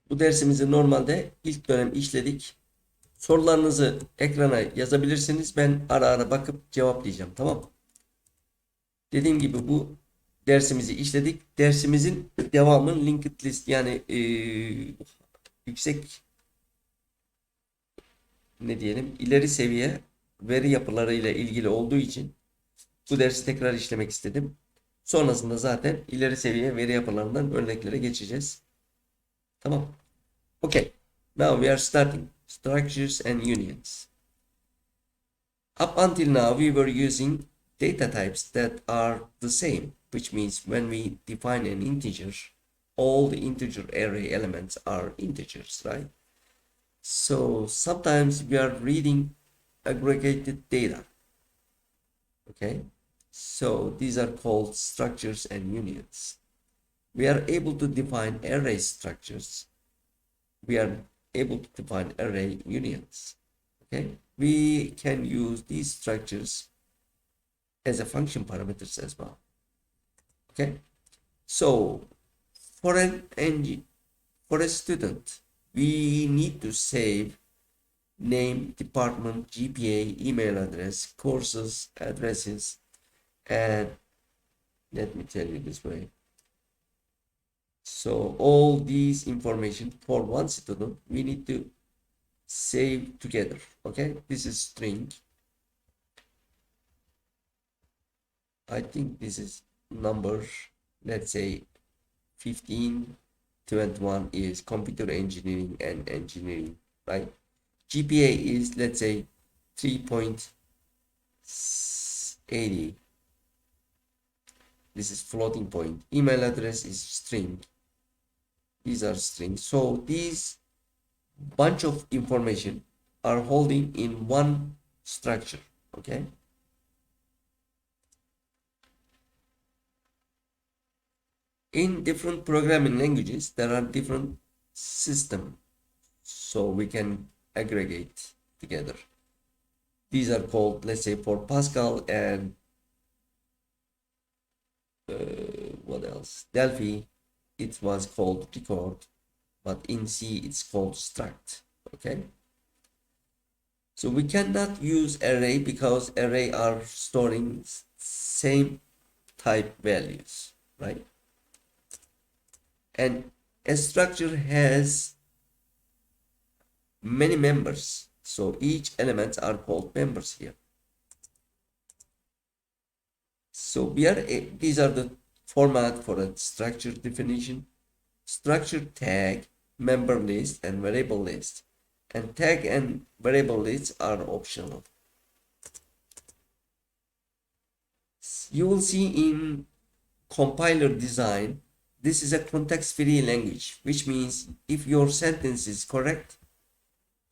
Bu dersimizi normalde ilk dönem işledik. Sorularınızı ekrana yazabilirsiniz. Ben ara ara bakıp cevaplayacağım. Tamam mı? Dediğim gibi bu dersimizi işledik. Dersimizin devamı linked list, yani yüksek, ne diyelim, ileri seviye veri yapılarıyla ilgili olduğu için bu dersi tekrar işlemek istedim. Sonrasında zaten ileri seviye veri yapılarından örneklere geçeceğiz. Tamam. Okay. Now we are starting structures and unions. Up until now, we were using data types that are the same, which means when we define an integer, all the integer array elements are integers, right? So sometimes we are reading aggregated data, okay? So these are called structures and unions. We are able to define array structures. We are able to define array unions, okay? We can use these structures as a function parameters as well. Okay, so for a student, we need to save name, department, GPA, email address, courses, addresses, and let me tell you this way. So all these information for one student, we need to save together. Okay, this is string. I think this is number, let's say 15, 21 is computer engineering and engineering, right? GPA is, let's say, 3.80. This is floating point. Email address is string. These are strings. So these bunch of information are holding in one structure, okay? In different programming languages, there are different systems, so we can aggregate together. These are called, let's say, for Pascal and what else? Delphi, it was called record, but in C it's called struct. Okay. So we cannot use array because array are storing same type values, right? And a structure has many members, so each elements are called members here. So these are the format for a structure definition: structure tag, member list, and variable list. And tag and variable lists are optional. You will see in compiler design, this is a context-free language, which means if your sentence is correct,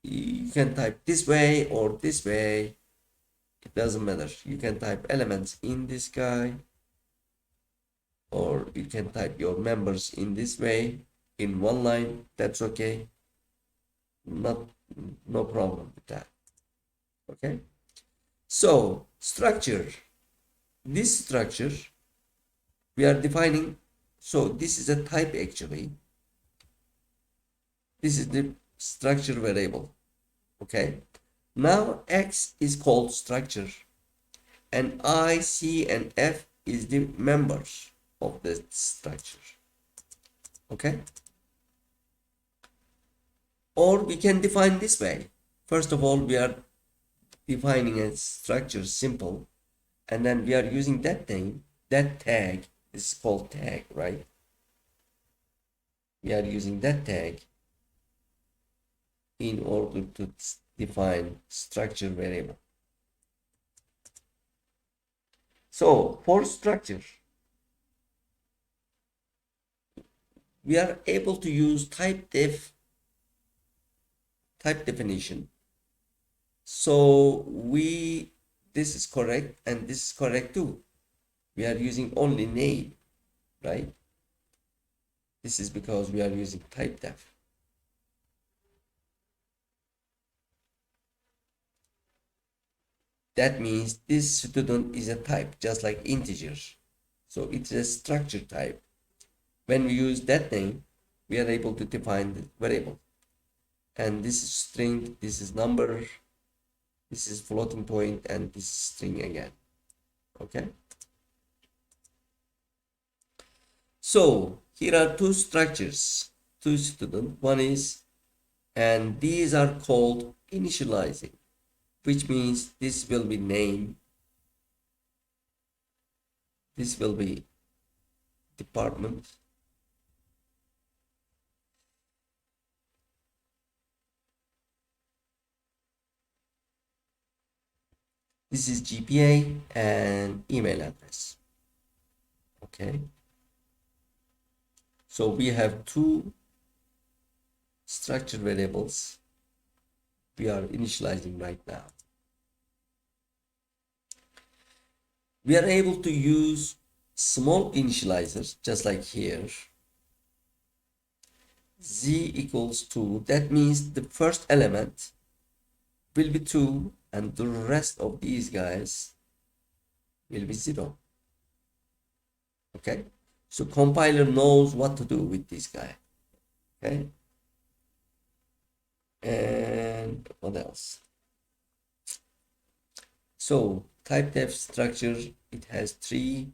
you can type this way or this way. It doesn't matter. You can type elements in this guy, or you can type your members in this way in one line. That's okay. No problem with that. Okay. So structure. This structure we are defining. So this is a type actually. This is the structure variable. Okay. Now X is called structure, and I, C, and F is the members of the structure. Okay. Or we can define this way. First of all, we are defining a structure simple, and then we are using that name, that tag. This is called tag, right? We are using that tag in order to define structure variable. So for structure, we are able to use type definition. So this is correct and this is correct too. We are using only name, right? This is because we are using type def. That means this student is a type, just like integer. So it's a structure type. When we use that name, we are able to define the variable. And this is string, this is number, this is floating point, and this is string again. Okay. So here are two structures, two students. One is, and these are called initializing, which means this will be name, this will be department, this is GPA and email address. Okay. So we have two structure variables we are initializing right now. We are able to use small initializers, just like here. Z equals 2. That means the first element will be 2 and the rest of these guys will be 0. Okay. So compiler knows what to do with this guy. Okay. And what else? So type def structure, it has 3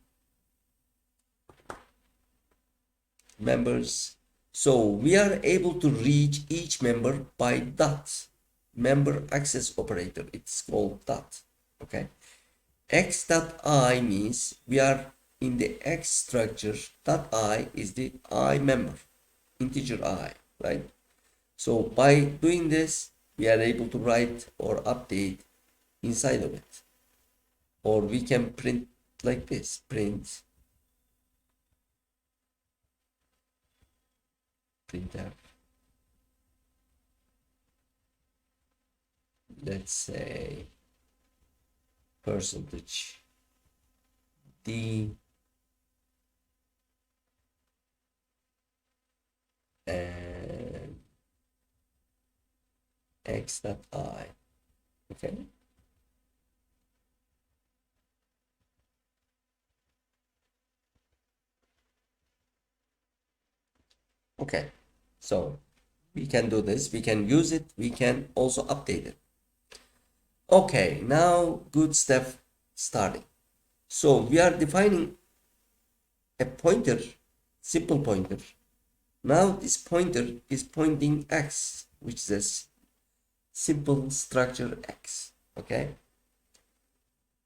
members. So we are able to reach each member by dot. Member access operator, it's called dot. Okay. X dot I means we are in the X structure. Dot I is the I member, integer I, right? So by doing this, we are able to write or update inside of it. Or we can print like this, printf. Let's say percentage D and X dot I. Okay. Okay. So we can do this. We can use it. We can also update it. Okay. Now good stuff starting. So we are defining a pointer, simple pointer. Now this pointer is pointing X, which is a simple structure X. Okay.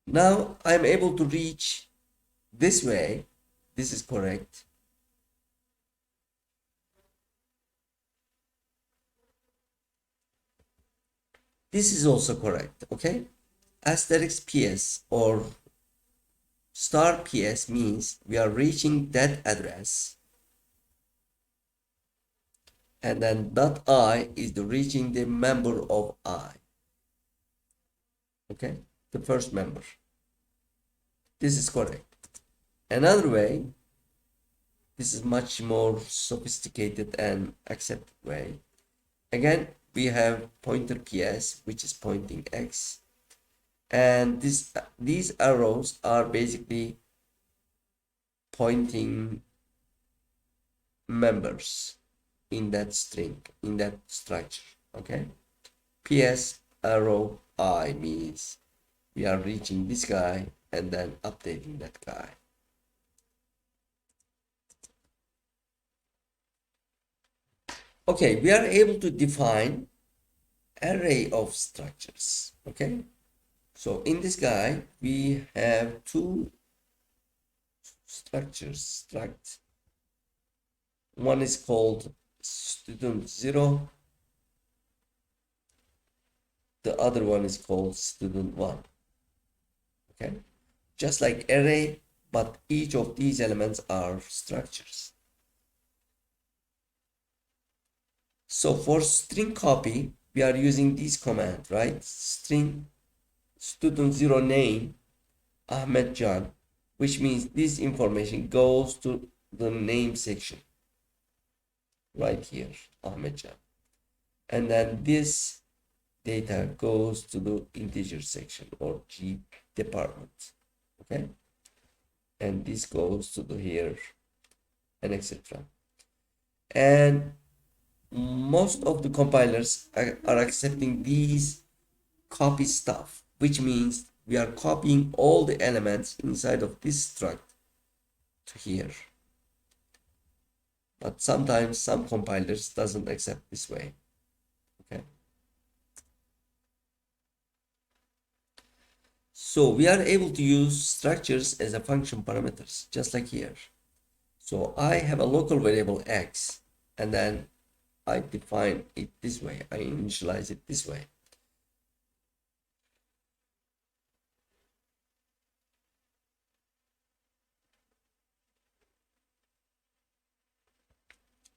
Now I'm able to reach this way. This is correct. This is also correct. Okay. Asterisk PS or star PS means we are reaching that address. And then dot I is the reaching the member of I. Okay. The first member. This is correct. Another way, this is much more sophisticated and accepted way. Again, we have pointer PS, which is pointing X. And these arrows are basically pointing members in that string, in that structure. Okay. PS arrow I means we are reaching this guy and then updating that guy. Okay, we are able to define array of structures. Okay, so in this guy we have two structures. Struct. One is called student 0. The other one is called student 1. Okay, just like array, but each of these elements are structures. So for string copy, we are using this command, right? String student 0 name Ahmed Can, which means this information goes to the name section right here, Ahmed Can. And then this data goes to the integer section or G department. Okay. And this goes to the here and etc. And most of the compilers are accepting these copy stuff, which means we are copying all the elements inside of this struct to here. But sometimes some compilers doesn't accept this way. Okay. So we are able to use structures as a function parameters, just like here. So I have a local variable x, and then I define it this way. I initialize it this way.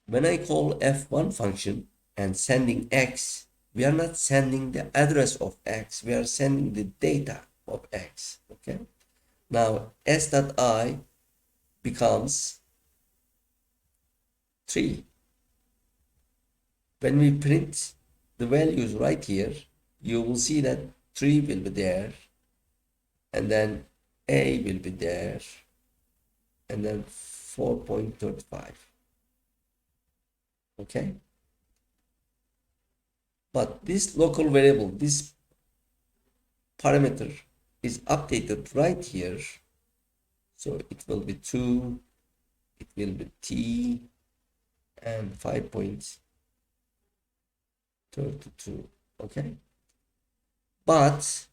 When I call f1 function and sending x, we are not sending the address of x, we are sending the data of x. Okay. Now s.I becomes 3. When we print the values right here, you will see that 3 will be there, and then a will be there, and then 4.35. Okay. But this local variable, this parameter is updated right here. So it will be 2, it will be t, and 5.32. Okay. But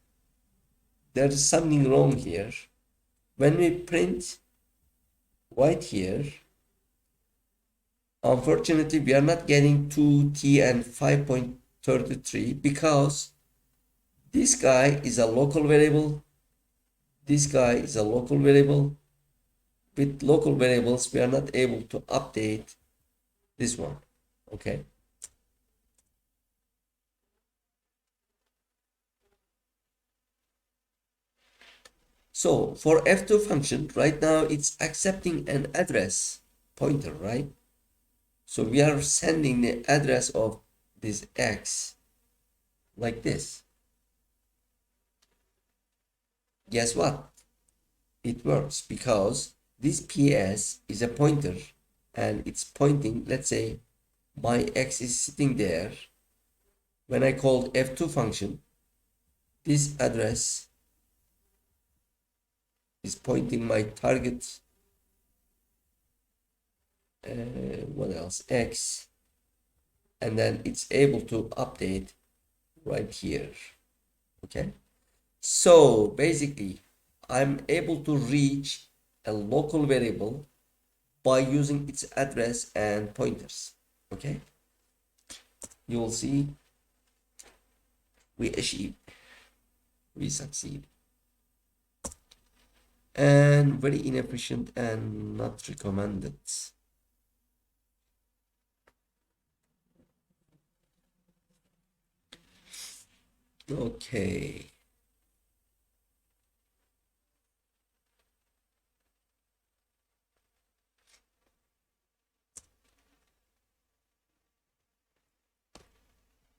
there is something wrong here. When we print right here, unfortunately, we are not getting 2t and 5.33 because this guy is a local variable. This guy is a local variable. With local variables, we are not able to update this one. Okay. So for f2 function, right now it's accepting an address pointer, right? So we are sending the address of this x like this. Guess what? It works because this ps is a pointer and it's pointing, let's say my x is sitting there. When I called f2 function, this address is pointing my target, what else, x, and then it's able to update right here. Okay, so basically I'm able to reach a local variable by using its address and pointers. Okay, you will see we achieve, we succeed. And very inefficient and not recommended. Okay.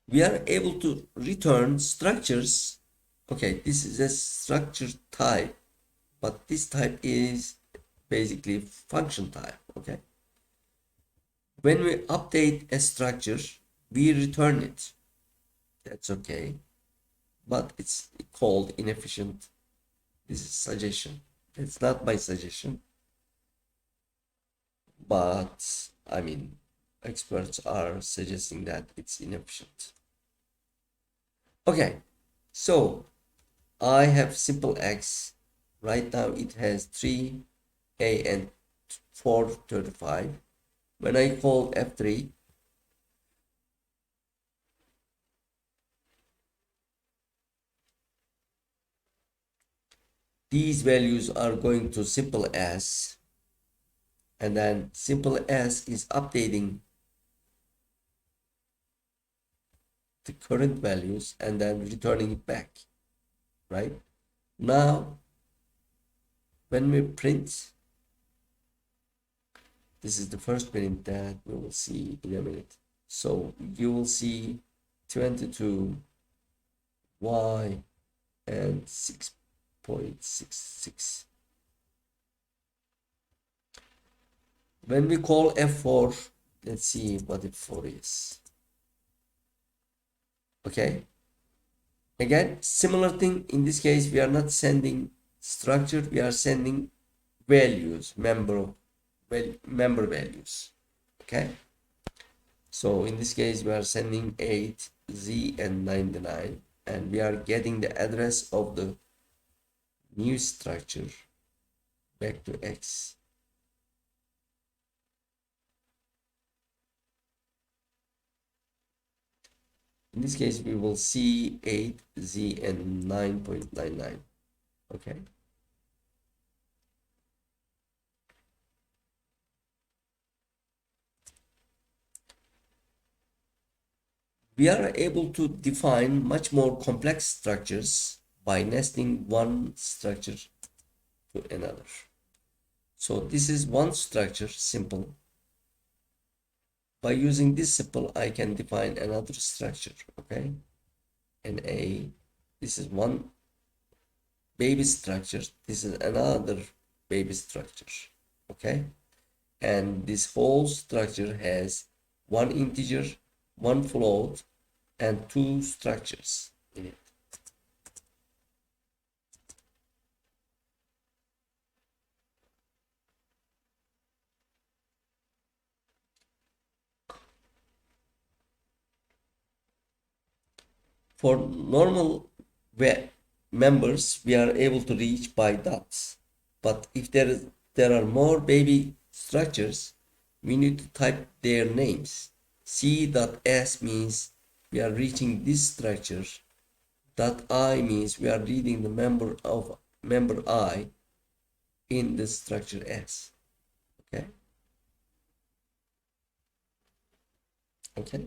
We are able to return structures. Okay, this is a structure type, but this type is basically function type. Okay, when we update a structure, we return it. That's okay, but it's called inefficient. This is suggestion. It's not my suggestion, but I mean, experts are suggesting that it's inefficient. Okay, so I have simple x. Right now it has 3, a, and 435. When I call f3, these values are going to simple s, and then simple s is updating the current values and then returning it back, right? Now, when we print, this is the first print that we will see in a minute. So you will see 22 y and 6.66. When we call f4, let's see what if 4 is. Okay. Again, similar thing. In this case, we are not sending structure, we are sending values, member values. Okay. So in this case, we are sending 8, Z, and 99, and we are getting the address of the new structure back to X. In this case, we will see 8, Z, and 9.99. Okay. We are able to define much more complex structures by nesting one structure to another. So this is one structure, simple. By using this simple, I can define another structure, okay? And this is one baby structure. This is another baby structure, okay? And this whole structure has one integer, one float, and two structures in it. For normal members, we are able to reach by dots. But if there are more baby structures, we need to type their names. C.S means we are reaching this structure. .I means we are reading the member I in the structure S. Okay. Okay.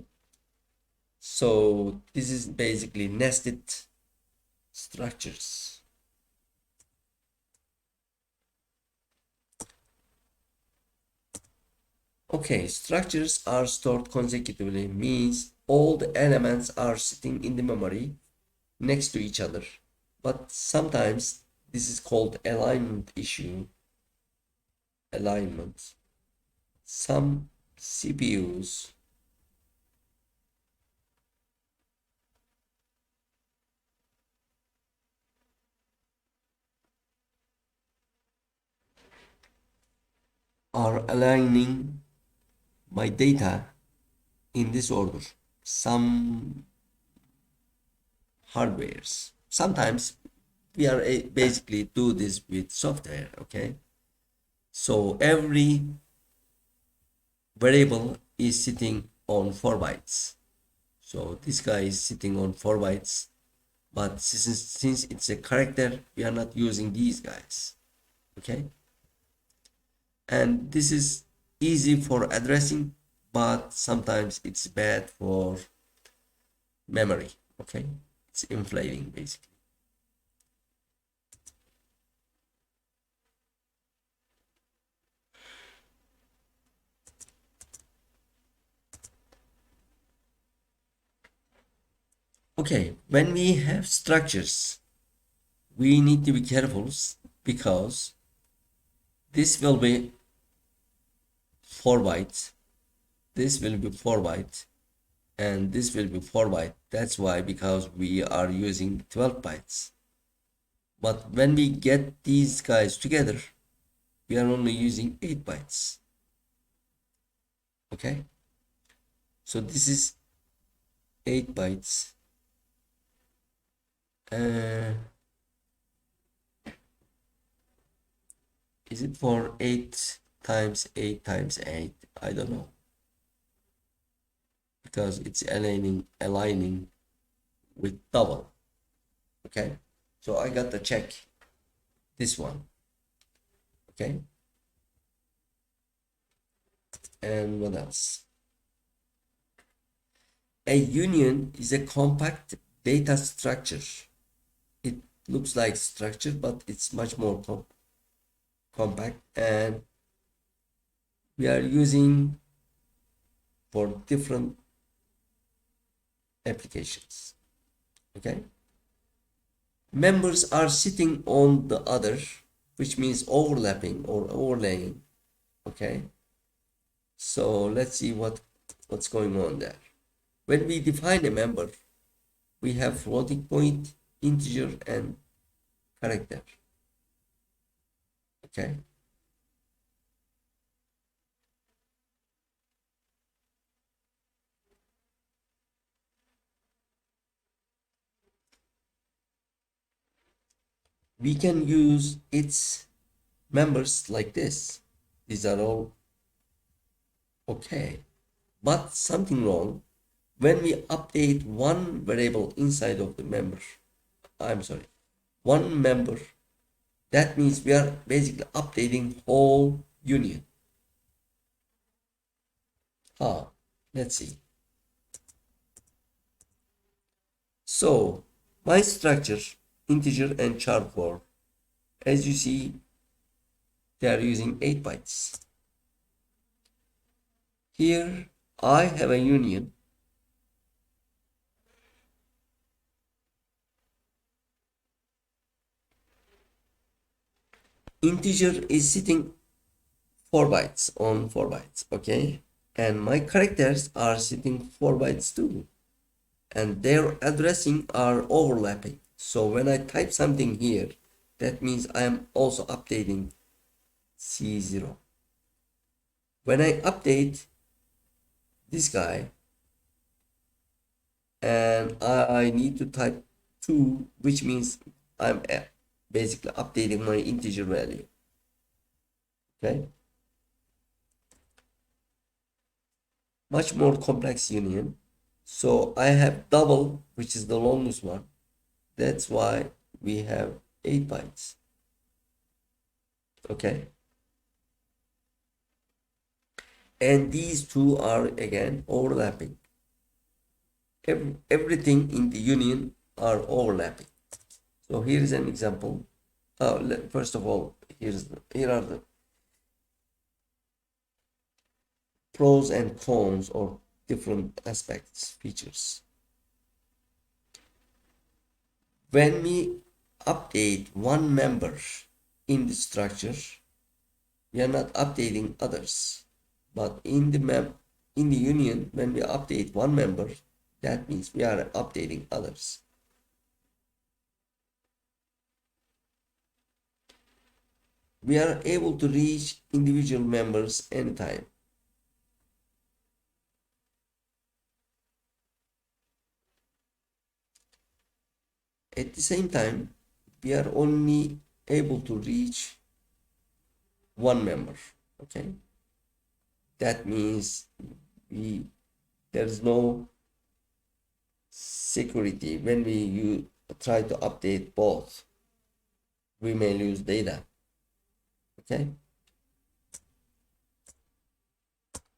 So this is basically nested structures. Okay, structures are stored consecutively means all the elements are sitting in the memory next to each other. But sometimes this is called alignment issue. Alignment. Some CPUs are aligning my data in this order. Some hardwares. Sometimes we are basically do this with software, okay? So every variable is sitting on 4 bytes. So this guy is sitting on 4 bytes, but since it's a character, we are not using these guys, okay? And this is easy for addressing, but sometimes it's bad for memory, okay? It's inflating basically. Okay, when we have structures, we need to be careful because this will be 4 bytes, this will be 4 bytes, and this will be 4 bytes. That's why, because we are using 12 bytes. But when we get these guys together, we are only using 8 bytes. Okay, so this is 8 bytes. Is it for 8 times 8 times 8? I don't know, because it's aligning with double. Okay, so I got to check this one. Okay, and what else? A union is a compact data structure. It looks like structure, but it's much more compact, and we are using for different applications. Okay, members are sitting on the other, which means overlapping or overlaying. Okay, So let's see what's going on there. When we define a member, we have floating point, integer, and character. Okay. We can use its members like this. These are all okay. But something wrong when we update one variable inside of the member. I'm sorry, one member. That means we are basically updating whole union. Let's see. So my structure, integer and char for, as you see, they are using 8 bytes. Here I have a union. Integer is sitting 4 bytes on 4 bytes, okay? And my characters are sitting 4 bytes too. And their addressing are overlapping. So when I type something here, that means I am also updating C0. When I update this guy, and I need to type 2, which means I'm basically updating my integer value. Okay. Much more complex union. So I have double, which is the longest one. That's why we have 8 bytes. Okay. And these two are again overlapping. Everything in the union are overlapping. So here is an example. First of all, here are the pros and cons or different aspects, features. When we update one member in the structure, we are not updating others. But in the union, when we update one member, that means we are updating others. We are able to reach individual members anytime. At the same time, we are only able to reach one member. Okay, that means there's no security when we try to update both. We may lose data. Okay,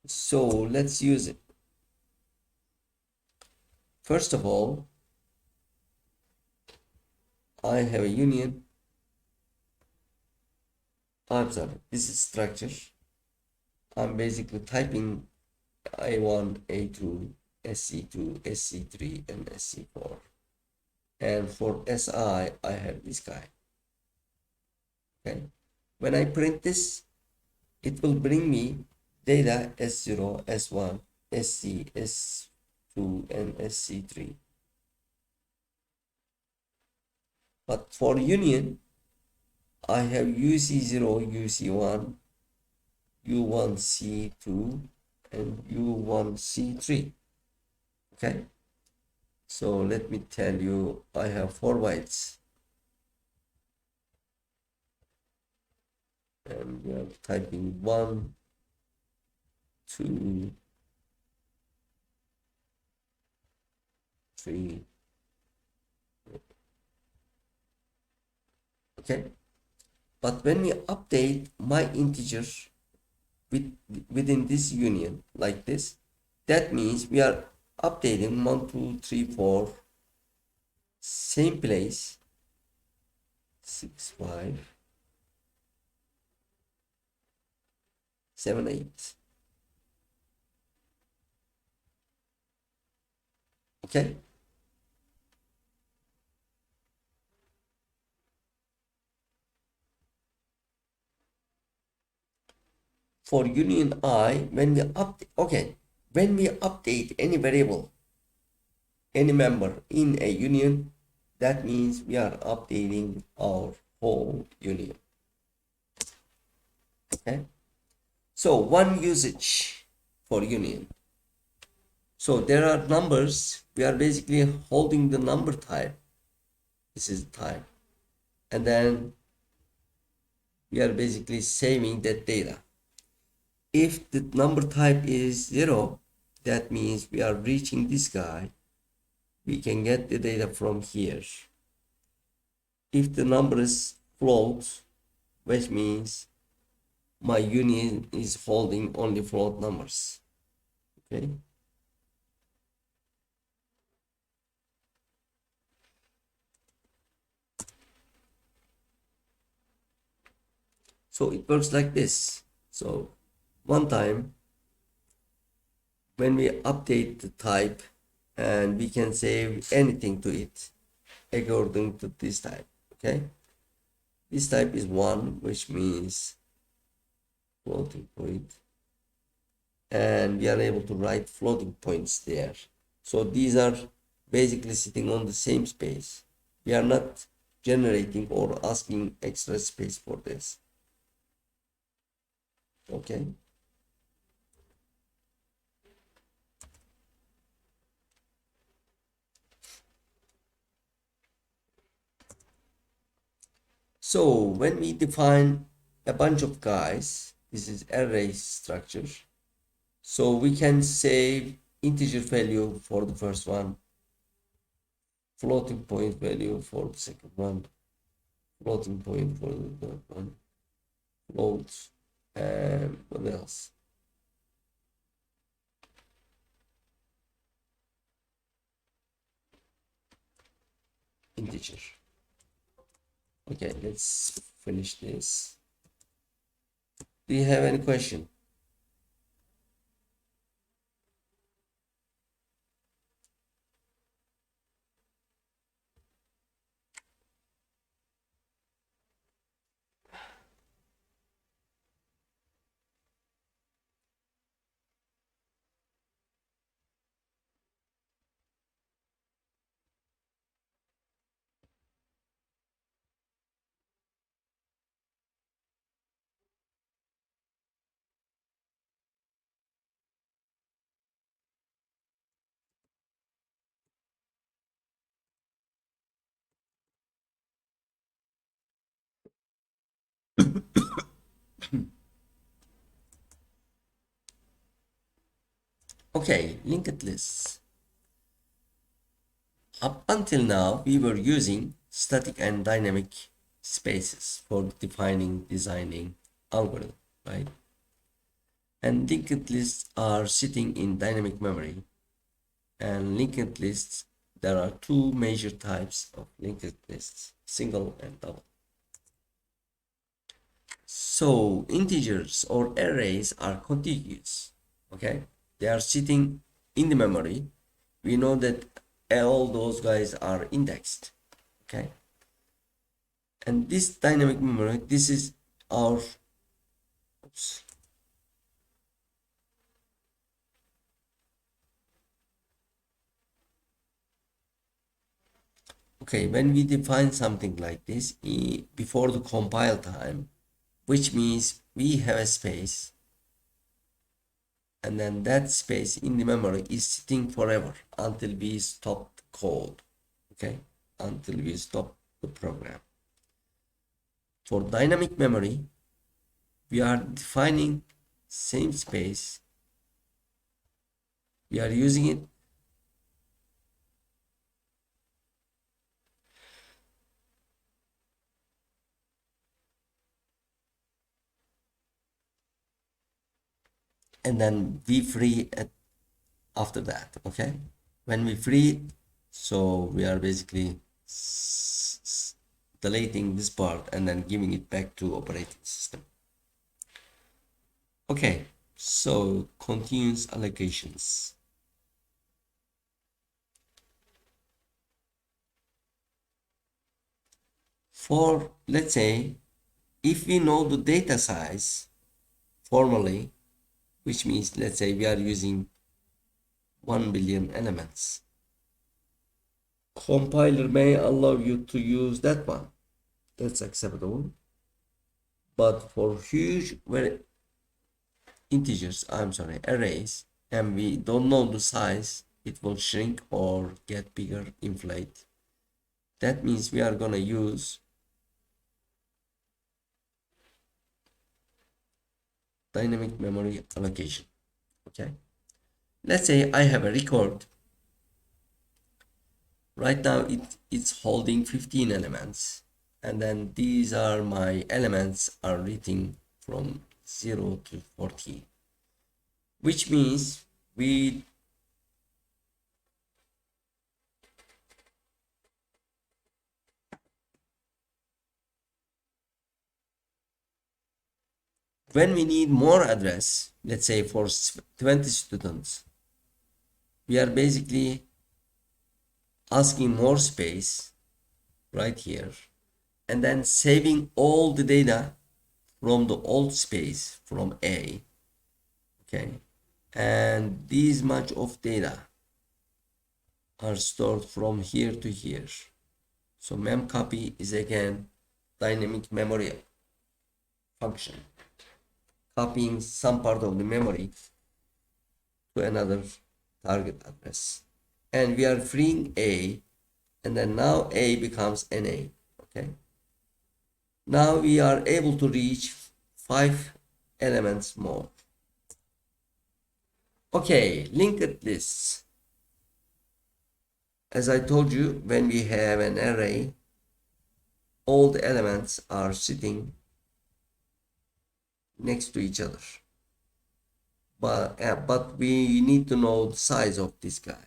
so let's use it. First of all, I have a union. I'm sorry, this is structure. I'm basically typing A1, A2, SC2, SC3, and SC4. And for SI, I have this guy. Okay. When I print this, it will bring me data S0, S1, SC, S2, and SC3. But for union, I have UC0, UC1, U1C2, and U1C3. Okay. So let me tell you, I have 4 bytes. And we are typing 1, 2, 3. Okay. But when we update my integer within this union like this, that means we are updating 1, 2, 3, 4, same place, 6, 5, 7, 8. Okay. for union I, when we update any variable, any member in a union, that means we are updating our whole union. Okay. So one usage for union. So there are numbers. We are basically holding the number type. This is type. And then we are basically saving that data. If the number type is 0, that means we are reaching this guy. We can get the data from here. If the number is float, which means my union is holding only float numbers. Okay. So it works like this. So one time when we update the type, and we can save anything to it according to this type. Okay. This type is 1, which means floating point. And we are able to write floating points there. So these are basically sitting on the same space. We are not generating or asking extra space for this. Okay. So when we define a bunch of guys, this is array structure. So we can save integer value for the first one, floating point value for the second one, floating point for the third one, float, and what else? Integer. Okay, let's finish this. Do you have any question? Okay, linked lists. Up until now, we were using static and dynamic spaces for defining, designing algorithm, right? And linked lists are sitting in dynamic memory. And linked lists, there are two major types of linked lists, single and double. So integers or arrays are contiguous, okay? They are sitting in the memory. We know that all those guys are indexed, okay? And this dynamic memory, this is our, oops. Okay, when we define something like this before the compile time, which means we have a space, and then that space in the memory is sitting forever until we stop the code, okay? Until we stop the program. For dynamic memory, we are defining same space, we are using it, and then we free it after that, okay? When we free, so we are basically deleting this part and then giving it back to operating system. Okay, so continuous allocations. For, let's say, if we know the data size formally, which means, let's say we are using 1 billion elements. Compiler may allow you to use that one. That's acceptable. But for huge arrays, and we don't know the size, it will shrink or get bigger, inflate. That means we are gonna use dynamic memory allocation. Okay, let's say I have a record. Right now it's holding 15 elements, and then these are my elements are written from 0 to 14, which means when we need more address, let's say for 20 students, we are basically asking more space right here, and then saving all the data from the old space from A. Okay, and this much of data are stored from here to here. So memcopy is again dynamic memory function, copying some part of the memory to another target address, and we are freeing A, and then now A becomes NA. Okay, now we are able to reach 5 elements more. Okay, linked lists. As I told you, when we have an array, all the elements are sitting next to each other. But we need to know the size of this guy.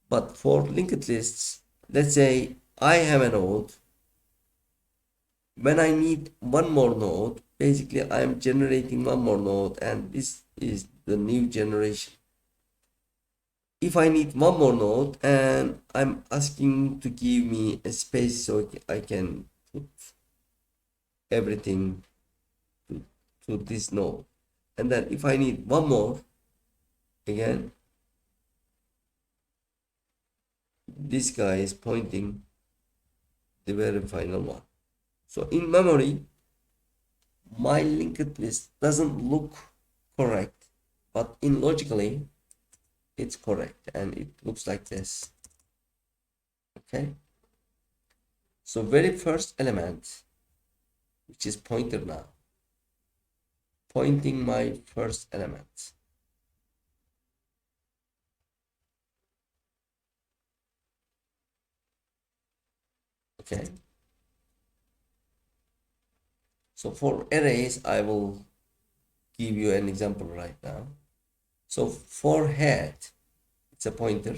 But for linked lists, let's say I have a node. When I need one more node, basically I'm generating one more node, and this is the new generation. If I need one more node and I'm asking to give me a space so I can put everything to this node, and then if I need one more, again this guy is pointing the very final one. So in memory, my linked list doesn't look correct, but in logically it's correct, and it looks like this. Okay, so very first element, which is pointer now, pointing my first element. Okay, so for arrays I will give you an example right now. So for head, it's a pointer,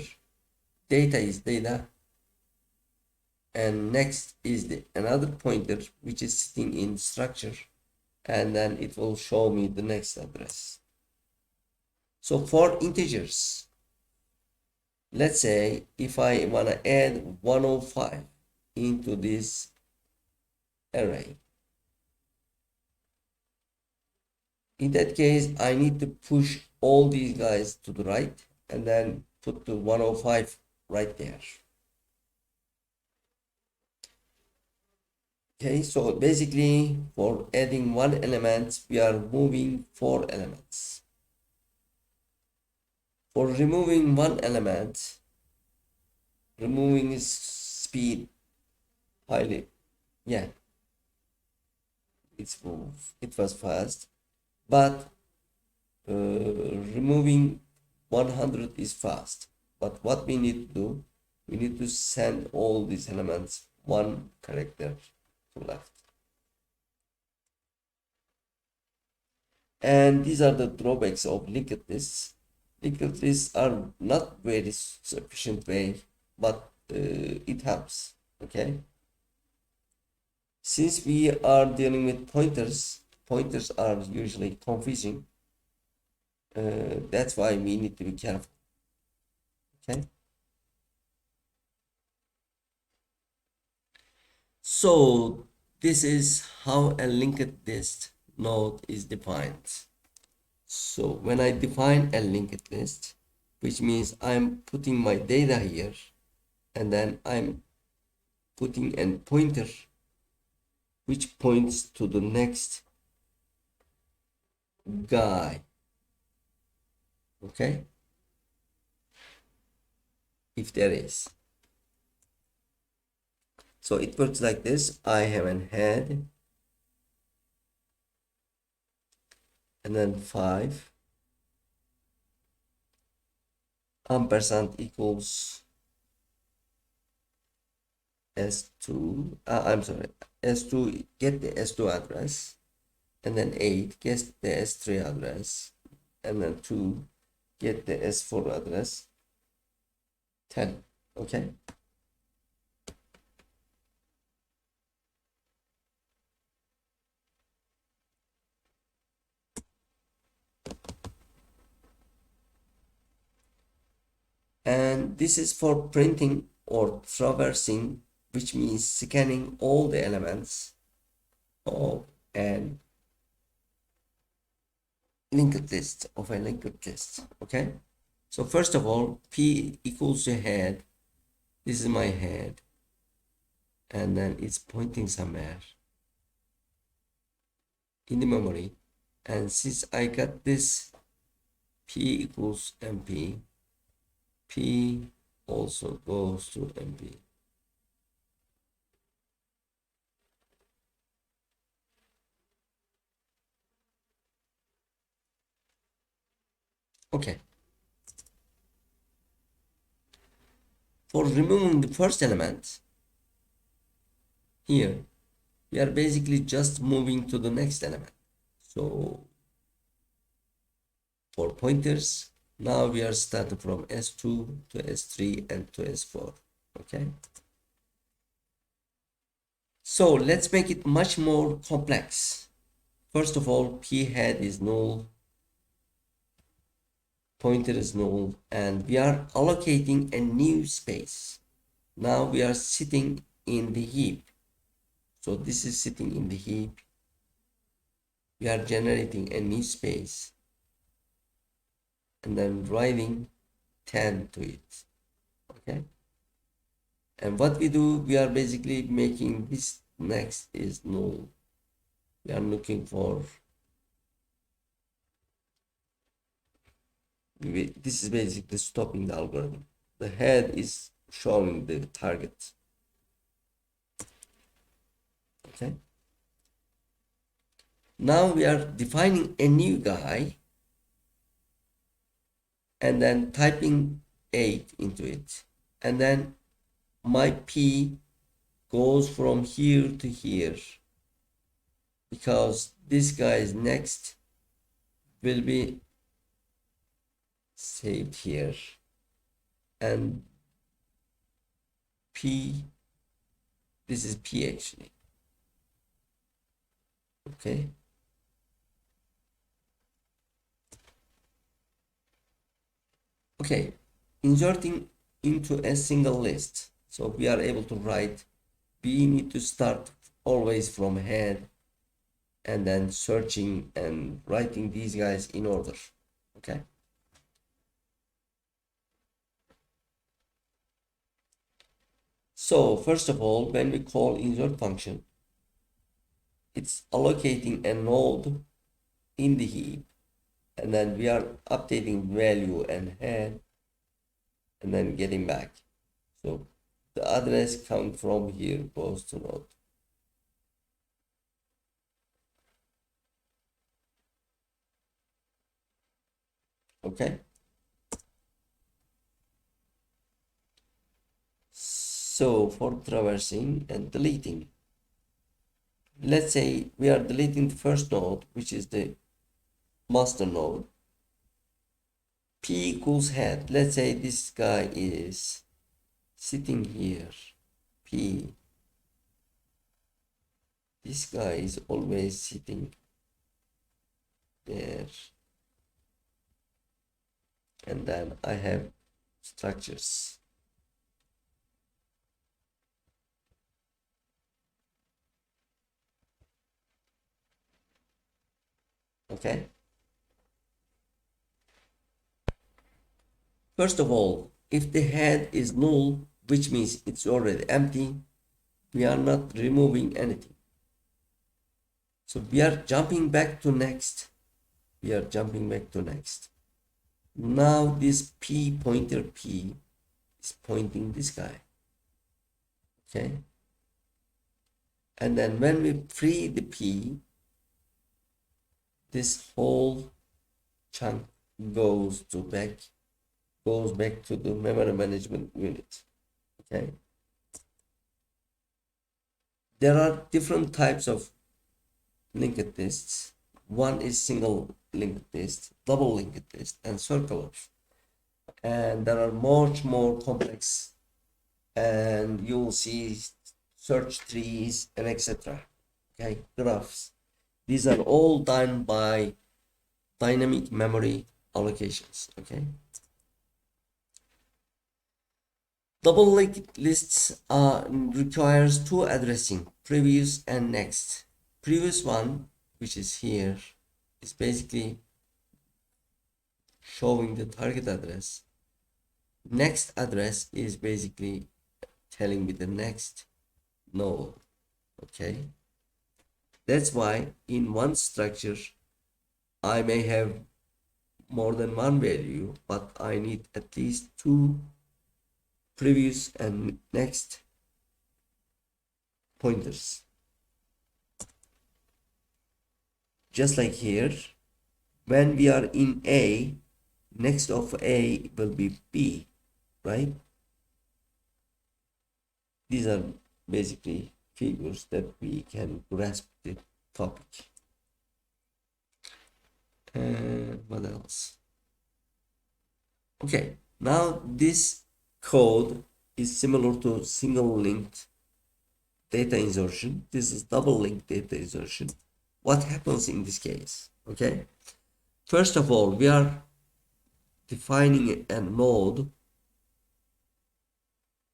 data is data, and next is another pointer which is sitting in structure, and then it will show me the next address. So for integers, let's say if I want to add 105 into this array, in that case I need to push all these guys to the right and then put the 105 right there. Okay, so basically for adding one element, we are moving 4 elements. For removing one element, removing is speed highly, yeah, it was fast, but removing 100 is fast. But what we need to do, we need to send all these elements one character to left. And these are the drawbacks of linked lists. Linked lists are not very sufficient way, but it helps. Okay, since we are dealing with pointers are usually confusing. That's why we need to be careful. Okay, so this is how a linked list node is defined. So when I define a linked list, which means I'm putting my data here, and then I'm putting a pointer which points to the next guy. Okay, if there is. So it works like this. I have an head, and then 5 ampersand equals S2. I'm sorry, S2, get the S2 address, and then 8 get the S3 address, and then 2 get the S4 address, 10. Okay. And this is for printing or traversing, which means scanning all the elements of an linked list, okay? So first of all, P equals to head. This is my head, and then it's pointing somewhere in the memory. And since I got this P equals MP, P also goes to MP. Okay. For removing the first element, here, we are basically just moving to the next element. So for pointers, now we are starting from S2 to S3 and to S4. Okay. So let's make it much more complex. First of all, P head is null, pointer is null, and we are allocating a new space. Now we are sitting in the heap. So this is sitting in the heap. We are generating a new space and then writing 10 to it. Okay. And what we do, we are basically making this next is null. We are looking for, this is basically stopping the algorithm. The head is showing the target. Okay. Now we are defining a new guy and then typing 8 into it. And then my P goes from here to here because this guy's next will be saved here, and P, this is P actually. Okay. Okay, inserting into a single list. So we are able to write, we need to start always from head and then searching and writing these guys in order. Okay. So first of all, when we call insert function, it's allocating a node in the heap, and then we are updating value and head and then getting back. So the address coming from here goes to node. Okay. So for traversing and deleting, let's say we are deleting the first node, which is the master node. P equals head. Let's say this guy is sitting here. P. This guy is always sitting there. And then I have structures. Okay. First of all, if the head is null, which means it's already empty, we are not removing anything. So we are jumping back to next. We are jumping back to next. Now this P pointer P is pointing this guy. Okay. And then when we free the P, this whole chunk goes back to the memory management unit. Okay. There are different types of linked lists. One is single linked list, double linked list, and circular. And there are much more complex, and you'll see search trees and etc. Okay, graphs. These are all done by dynamic memory allocations. Okay. Double linked lists requires two addressing, previous and next. Previous one, which is here, is basically showing the target address. Next address is basically telling me the next node. Okay. That's why in one structure, I may have more than one value, but I need at least two previous and next pointers. Just like here, when we are in A, next of A will be B, right? These are basically figures that we can grasp the topic. What else? Okay, now this code is similar to single linked data insertion. This is double linked data insertion. What happens in this case? Okay, first of all, we are defining a node.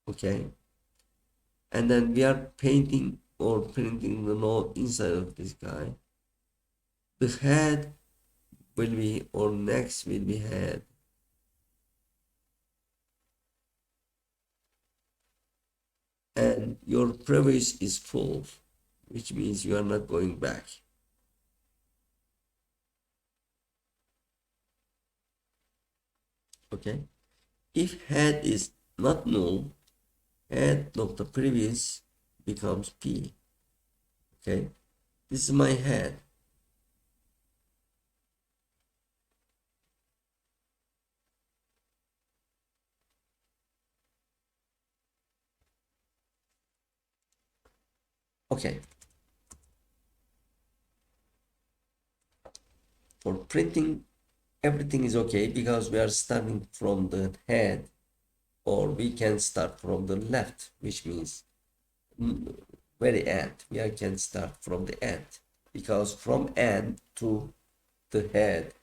Okay, and then we are painting or printing the node inside of this guy. The head will be, or next will be head. And your previous is full, which means you are not going back. Okay. If head is not null, head of the previous becomes P. Okay. This is my head. Okay. For printing, everything is okay because we are starting from the head, or we can start from the left, which means very end. We can start from the end because from end to the head,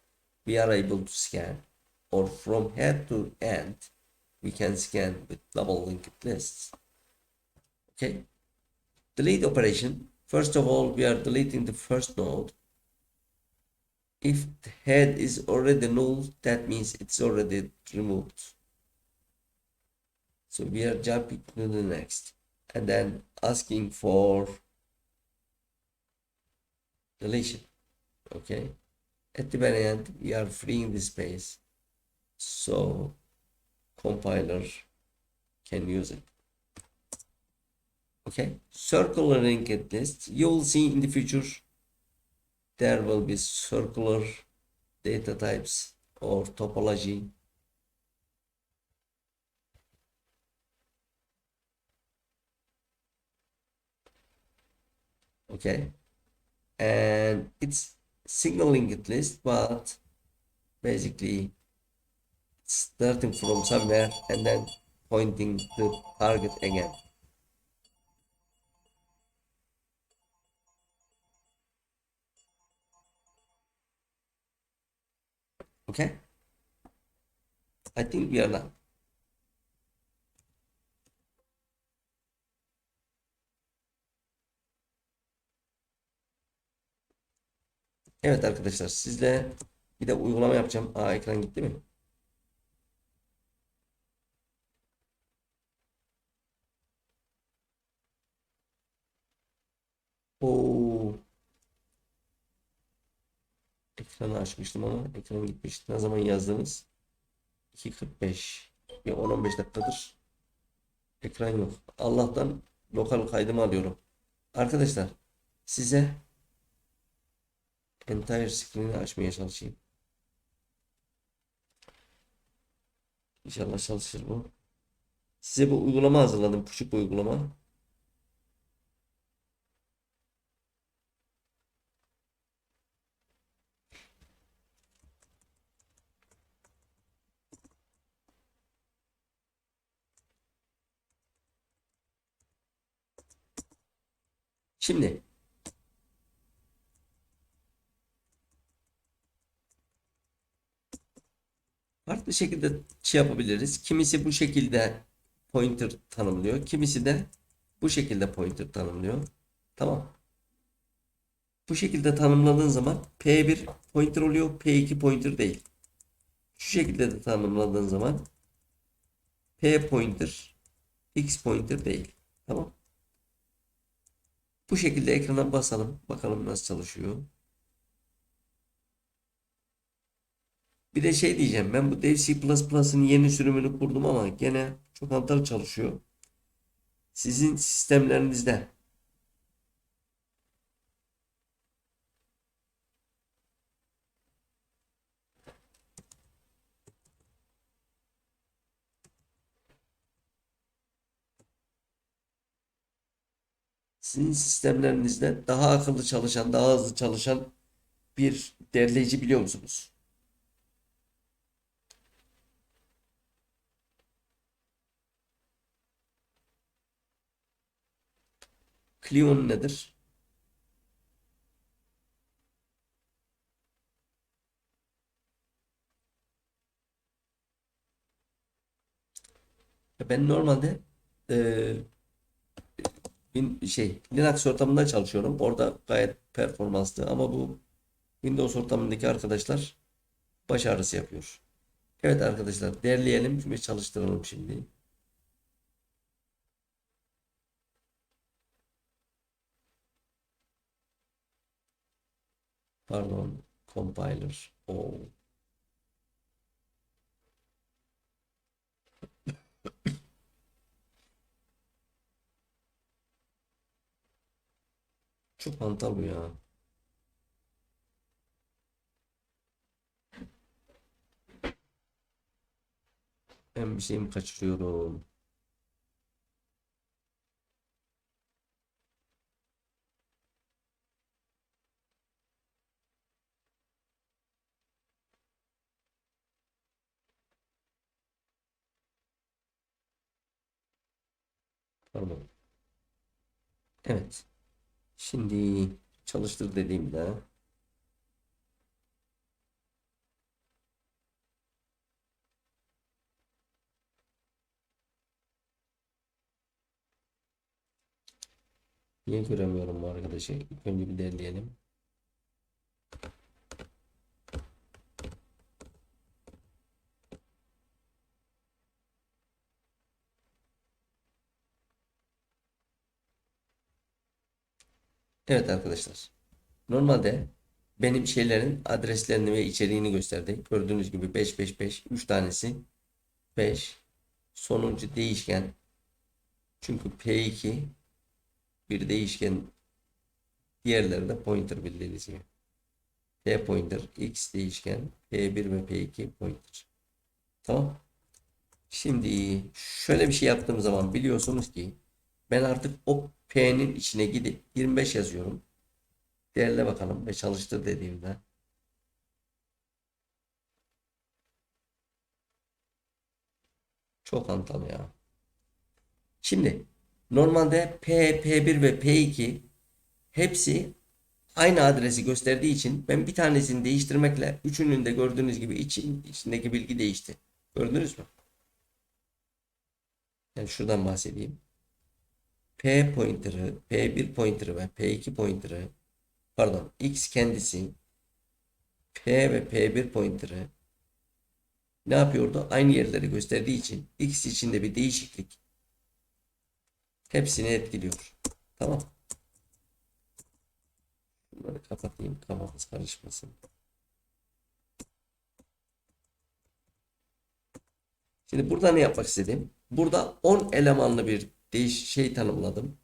we are able to scan, or from head to end, we can scan with double linked lists. Okay. Delete operation. First of all, we are deleting the first node. If the head is already null, that means it's already removed. So we are jumping to the next and then asking for deletion. Okay. At the very end, we are freeing the space so compiler can use it. Okay. Circular linked list. You will see in the future there will be circular data types or topology. Okay. And it's single linked list, but basically starting from somewhere and then pointing the target again. Okay. I think we are done. Evet arkadaşlar, sizle bir de uygulama yapacağım. Ekran gitti mi? Oo, ekranı açmıştım ama ekran gitmişti. Ne zaman yazdınız? 2:45. Bir 10-15 dakikadır ekran yok. Allah'tan lokal kaydımı alıyorum. Arkadaşlar, size entire screen'i açmaya çalışayım. İnşallah çalışır bu. Size bu uygulama hazırladım. Küçük bir uygulama. Şimdi farklı şekilde şey yapabiliriz. Kimisi bu şekilde pointer tanımlıyor. Kimisi de bu şekilde pointer tanımlıyor. Tamam. Bu şekilde tanımladığın zaman P1 pointer oluyor. P2 pointer değil. Şu şekilde de tanımladığın zaman P pointer X pointer değil. Tamam. Bu şekilde ekrana basalım. Bakalım nasıl çalışıyor. Bir de şey diyeceğim. Ben bu Dev C++'ın yeni sürümünü kurdum ama gene çok hantal çalışıyor. Sizin sistemlerinizde daha akıllı çalışan, daha hızlı çalışan bir derleyici biliyor musunuz? Clio'nun nedir? Ben normalde e, Linux ortamında çalışıyorum. Orada gayet performanslı ama bu Windows ortamındaki arkadaşlar baş ağrısı yapıyor. Evet arkadaşlar, derleyelim ve çalıştıralım şimdi. Pardon, compiler. Oo, çok hantal bu ya. Ben bir şeyimi kaçırıyorum. Pardon. Evet. Şimdi çalıştır dediğimde niye göremiyorum bu arkadaşı? İlk önce bir derleyelim. Evet arkadaşlar. Normalde benim şeylerin adreslerini ve içeriğini gösterdi. Gördüğünüz gibi 555 3 tanesi 5. Sonuncu değişken. Çünkü P2 bir değişken, diğerleri de pointer bildiğiniz gibi. P pointer, X değişken, P1 ve P2 pointer. Tamam. Şimdi şöyle bir şey yaptığım zaman biliyorsunuz ki ben artık o P'nin içine gidip 25 yazıyorum. Değerle bakalım ve çalıştır dediğimde çok hantal ya. Şimdi normalde P, P1 ve P2 hepsi aynı adresi gösterdiği için ben bir tanesini değiştirmekle üçünün de gördüğünüz gibi içindeki bilgi değişti. Gördünüz mü? Yani şuradan bahsedeyim. P pointer'ı, P1 pointer'ı ve P2 pointer'ı, pardon, X kendisi, P ve P1 pointer'ı ne yapıyordu? Aynı yerleri gösterdiği için X içinde bir değişiklik hepsini etkiliyor. Tamam. Bunları kapatayım. Kafamız karışmasın. Şimdi burada ne yapmak istedim? Burada 10 elemanlı bir şey tanımladım.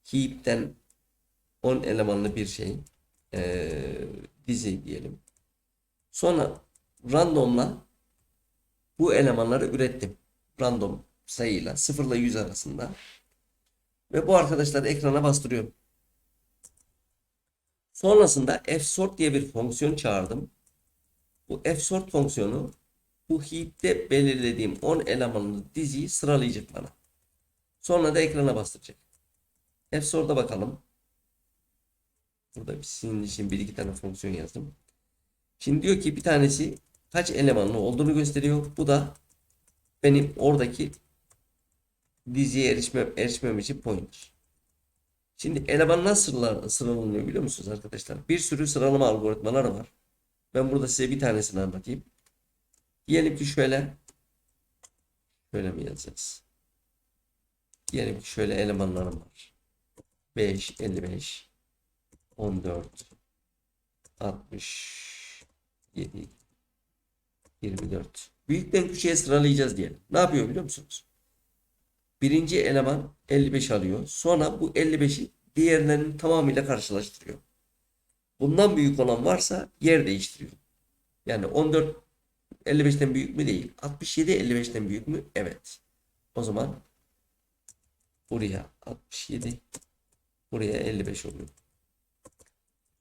Heap'ten 10 elemanlı bir şey. Dizi diyelim. Sonra randomla bu elemanları ürettim. Random sayıyla 0 ile 100 arasında. Ve bu arkadaşları ekrana bastırıyorum. Sonrasında fsort diye bir fonksiyon çağırdım. Bu fsort fonksiyonu bu heap'te belirlediğim 10 elemanlı diziyi sıralayacak bana. Sonra da ekrana bastıracak. Fsort'a bakalım. Burada sizin için bir iki tane fonksiyon yazdım. Şimdi diyor ki bir tanesi kaç elemanlı olduğunu gösteriyor. Bu da benim oradaki diziye erişmem için pointer. Şimdi eleman nasıl sıralanıyor biliyor musunuz arkadaşlar? Bir sürü sıralama algoritmaları var. Ben burada size bir tanesini anlatayım. Diyelim ki şöyle mi yazacağız? Diyelim ki şöyle elemanlarım var. 5, 55, 14, 67, 24. Büyükten küçüğe sıralayacağız diyelim. Ne yapıyor biliyor musunuz? Birinci eleman 55 alıyor. Sonra bu 55'i diğerlerinin tamamıyla karşılaştırıyor. Bundan büyük olan varsa yer değiştiriyor. Yani 14 55'ten büyük mü değil. 67 55'ten büyük mü? Evet. O zaman buraya 67, buraya 55 oluyor.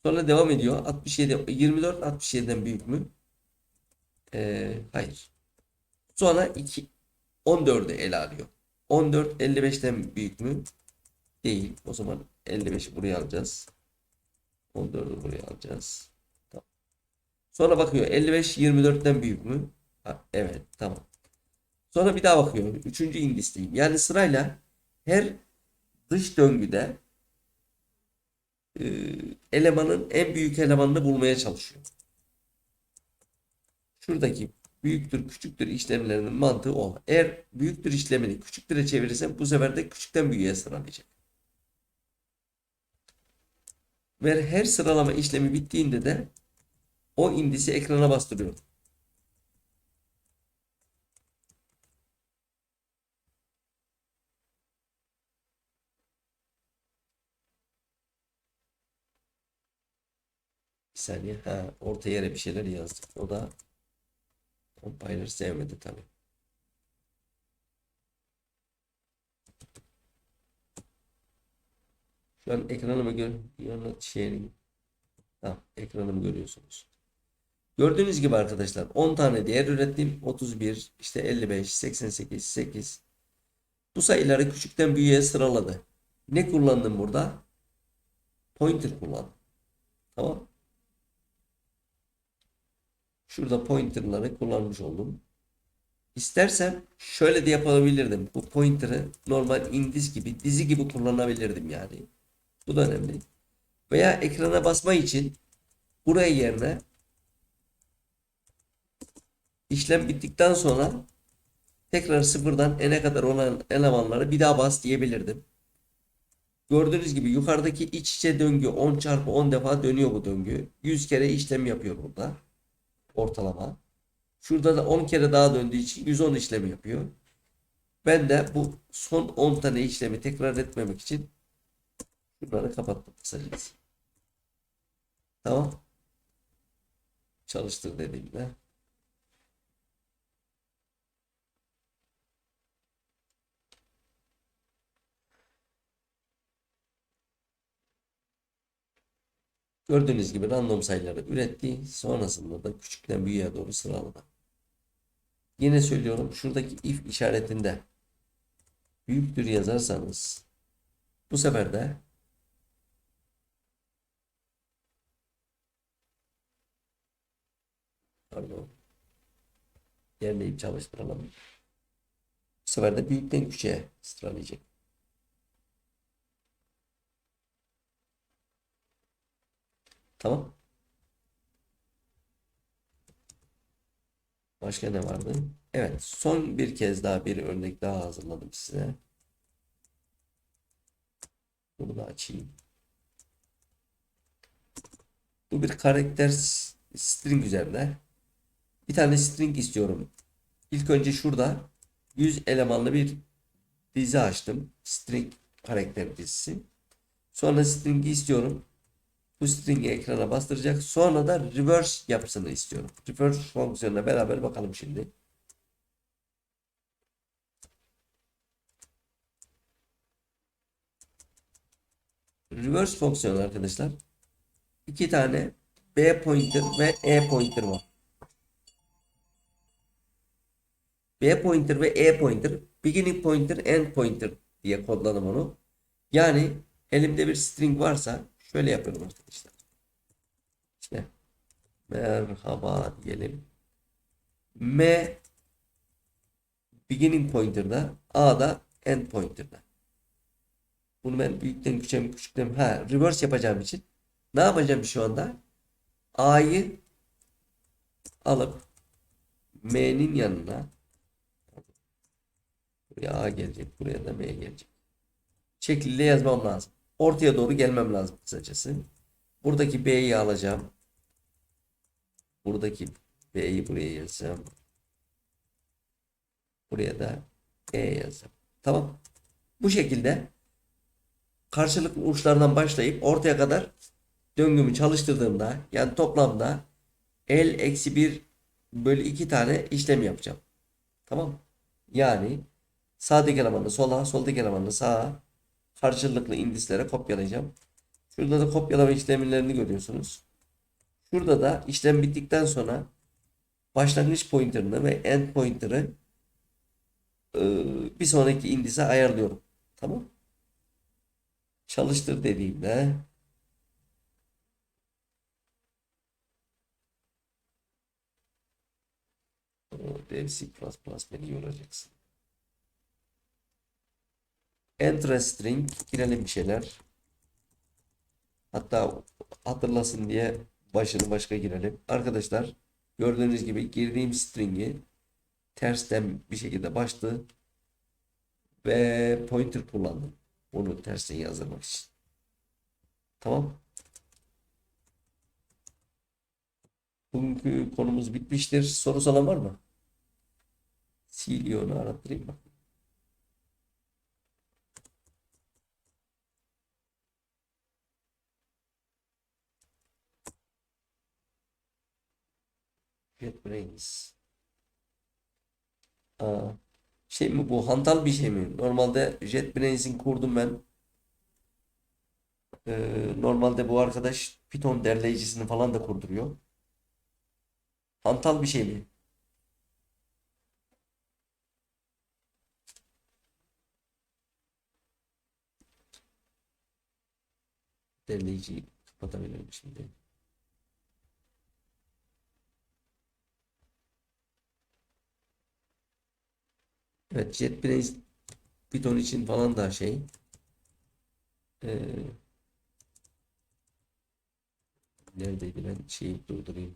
Sonra devam ediyor. 67 24 67'den büyük mü? Hayır. Sonra 14'ü ele alıyor. 14 55'ten büyük mü? Değil. O zaman 55'i buraya alacağız. 14'ü buraya alacağız. Tamam. Sonra bakıyor 55 24'ten büyük mü? Ha, evet tamam. Sonra bir daha bakıyor. Üçüncü indisteyim. Yani sırayla her dış döngüde e, elemanın en büyük elemanını bulmaya çalışıyor. Şuradaki büyüktür küçüktür işlemlerinin mantığı o. Eğer büyüktür işlemini küçüktüre çevirirsem bu sefer de küçükten büyüğe sıralayacak. Ve her sıralama işlemi bittiğinde de o indisi ekrana bastırıyorum. Bir saniye. Ha, orta yere bir şeyler yazdık. O da compiler sevmedi tabii. Şu an ekranımı tamam, ekranımı görüyorsunuz. Gördüğünüz gibi arkadaşlar 10 tane değer ürettim. 31, işte 55, 88, 8. Bu sayıları küçükten büyüğe sıraladı. Ne kullandım burada? Pointer kullandım. Tamam. Şurada pointerları kullanmış oldum. İstersem şöyle de yapabilirdim. Bu pointer'ı normal indis gibi, dizi gibi kullanabilirdim yani. Bu da önemli. Veya ekrana basma için buraya yerine işlem bittikten sonra tekrar sıfırdan n'e kadar olan elemanları bir daha bas diyebilirdim. Gördüğünüz gibi yukarıdaki iç içe döngü 10 çarpı 10 defa dönüyor bu döngü. 100 kere işlem yapıyor burada. Ortalama. Şurada da 10 kere daha döndüğü için 110 işlemi yapıyor. Ben de bu son 10 tane işlemi tekrar etmemek için bunları kapattım kısacası. Tamam. Çalıştır dediğimde. Gördüğünüz gibi random sayıları üretti. Sonrasında da küçükten büyüğe doğru sıraladı. Yine söylüyorum şuradaki if işaretinde büyüktür yazarsanız bu sefer de pardon yerleyip çalıştıralım. Bu sefer de büyükten küçüğe sıralayacak. Tamam. Başka ne vardı? Evet, son bir kez daha bir örnek daha hazırladım size. Bunu da açayım. Bu bir karakter string üzerinde. Bir tane string istiyorum. İlk önce şurada 100 elemanlı bir dizi açtım. String karakter dizisi. Sonra string'i istiyorum. Bu string'i ekrana bastıracak. Sonra da reverse yapısını istiyorum. Reverse fonksiyonuna beraber bakalım şimdi. Reverse fonksiyonu arkadaşlar. İki tane B pointer ve E pointer var. B pointer ve E pointer, beginning pointer, end pointer diye kodladım onu. Yani elimde bir string varsa şöyle yapıyorum arkadaşlar. İşte merhaba diyelim. M beginning pointer'da, A da end pointer'da. Bunu ben büyükten küçüğe küçükten reverse yapacağım için ne yapacağım şu anda? A'yı alıp M'nin yanına, buraya A gelecek, buraya da M gelecek şekliyle yazmam lazım. Ortaya doğru gelmem lazım kısacası. Buradaki B'yi alacağım. Buradaki B'yi buraya yazacağım. Buraya da E yazacağım. Tamam. Bu şekilde karşılıklı uçlardan başlayıp ortaya kadar döngümü çalıştırdığımda, yani toplamda L eksi 1 bölü 2 tane işlem yapacağım. Tamam. Yani sağdaki elemanı sola, soldaki elemanı sağa karşılıklı indislere kopyalayacağım. Şurada da kopyalama işlemlerini görüyorsunuz. Şurada da işlem bittikten sonra başlangıç pointer'ını ve end pointer'ı bir sonraki indise ayarlıyorum. Tamam. Çalıştır dediğimde dev C++ beni yoracaksın. Enter string girelim bir şeyler. Hatta hatırlasın diye başını başka girelim. Arkadaşlar gördüğünüz gibi girdiğim string'i tersten bir şekilde başladı ve pointer kullandım. Onu tersten yazdırmak için. Tamam. Bugünkü konumuz bitmiştir. Soru olan var mı? CLO'nu arattırayım bak. JetBrains. Aa, şey mi bu? Hantal bir şey mi? Normalde JetBrains'in kurdum ben. Normalde bu arkadaş Python derleyicisini falan da kurduruyor. Hantal bir şey mi? Derleyiciyi kapatabilirim şimdi. Evet, JetBrains Python için falan da şey. Ee, neredeydi, ben şeyi durdurayım.